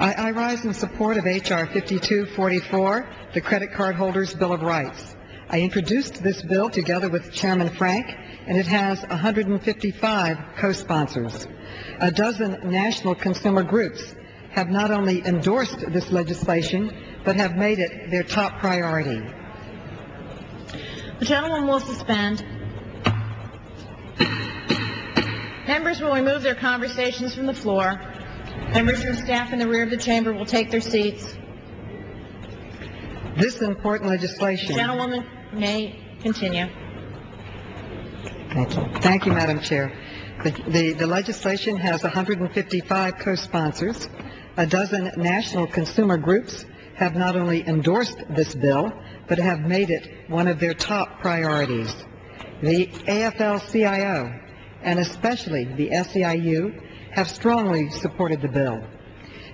I rise in support of H.R. 5244, the Credit Card Holders Bill of Rights. I introduced this bill together with Chairman Frank, and it has 155 co-sponsors. A dozen national consumer groups have not only endorsed this legislation, but have made it their top priority. The gentleman will suspend. Members will remove their conversations from the floor. Members from staff in the rear of the chamber will take their seats. This important legislation... The gentlewoman may continue. Thank you. Thank you, Madam Chair. The legislation has 155 co-sponsors. A dozen national consumer groups have not only endorsed this bill, but have made it one of their top priorities. The AFL-CIO, and especially the SEIU, have strongly supported the bill.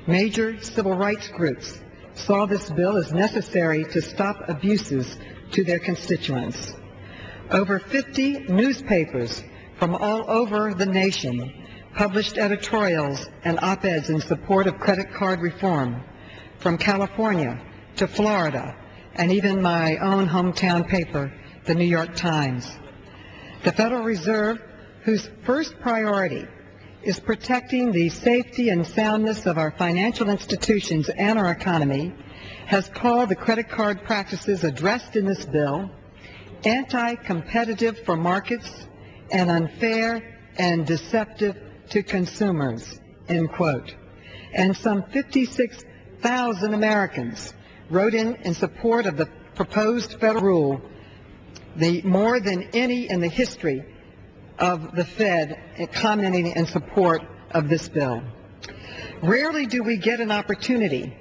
Major civil rights groups saw this bill as necessary to stop abuses to their constituents. Over 50 newspapers from all over the nation published editorials and op-eds in support of credit card reform, from California to Florida, and even my own hometown paper, the New York Times. The Federal Reserve, whose first priority is protecting the safety and soundness of our financial institutions and our economy, has called the credit card practices addressed in this bill anti-competitive for markets and unfair and deceptive to consumers, end quote. And some 56,000 Americans wrote in support of the proposed federal rule, the more than any in the history of the Fed commenting in support of this bill. Rarely do we get an opportunity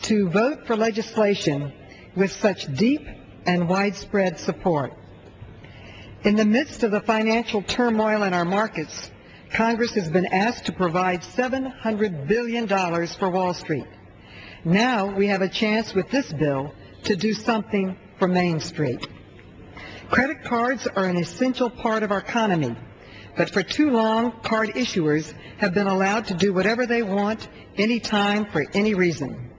to vote for legislation with such deep and widespread support. In the midst of the financial turmoil in our markets, Congress has been asked to provide $700 billion for Wall Street. Now we have a chance with this bill to do something for Main Street. Credit cards are an essential part of our economy, but for too long, card issuers have been allowed to do whatever they want, anytime, for any reason.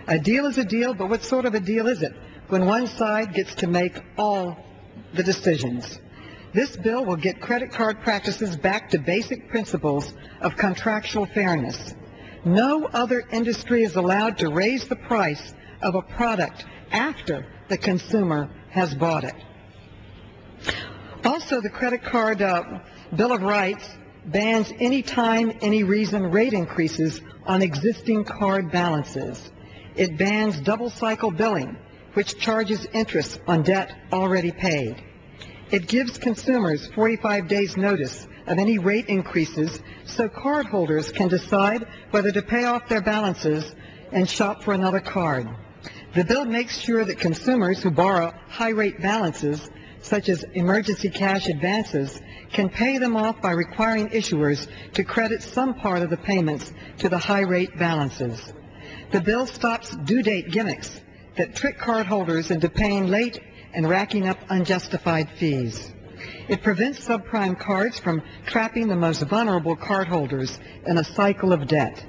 A deal is a deal, but what sort of a deal is it when one side gets to make all the decisions? This bill will get credit card practices back to basic principles of contractual fairness. No other industry is allowed to raise the price of a product after the consumer has bought it. Also, the Credit Card Bill of Rights bans any time, any reason rate increases on existing card balances. It bans double-cycle billing, which charges interest on debt already paid. It gives consumers 45 days notice of any rate increases so cardholders can decide whether to pay off their balances and shop for another card. The bill makes sure that consumers who borrow high-rate balances, such as emergency cash advances, can pay them off by requiring issuers to credit some part of the payments to the high-rate balances. The bill stops due date gimmicks that trick cardholders into paying late and racking up unjustified fees. It prevents subprime cards from trapping the most vulnerable cardholders in a cycle of debt,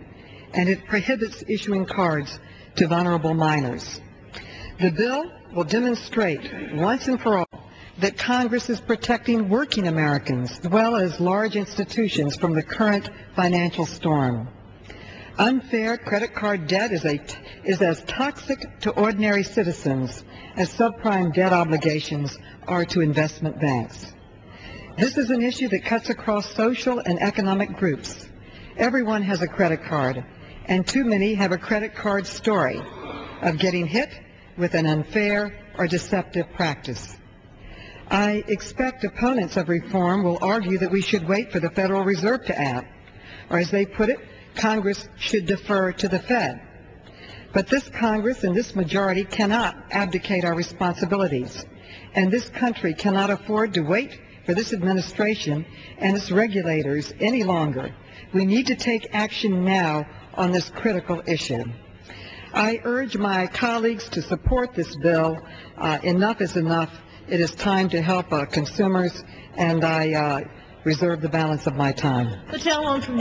and it prohibits issuing cards to vulnerable minors. The bill will demonstrate once and for all that Congress is protecting working Americans as well as large institutions from the current financial storm. Unfair credit card debt is as toxic to ordinary citizens as subprime debt obligations are to investment banks. This is an issue that cuts across social and economic groups. Everyone has a credit card, and too many have a credit card story of getting hit with an unfair or deceptive practice. I expect opponents of reform will argue that we should wait for the Federal Reserve to act, or as they put it, Congress should defer to the Fed. But this Congress and this majority cannot abdicate our responsibilities, and this country cannot afford to wait for this administration and its regulators any longer. We need to take action now on this critical issue. I urge my colleagues to support this bill. Enough is enough. It is time to help consumers, and I reserve the balance of my time. The gentleman from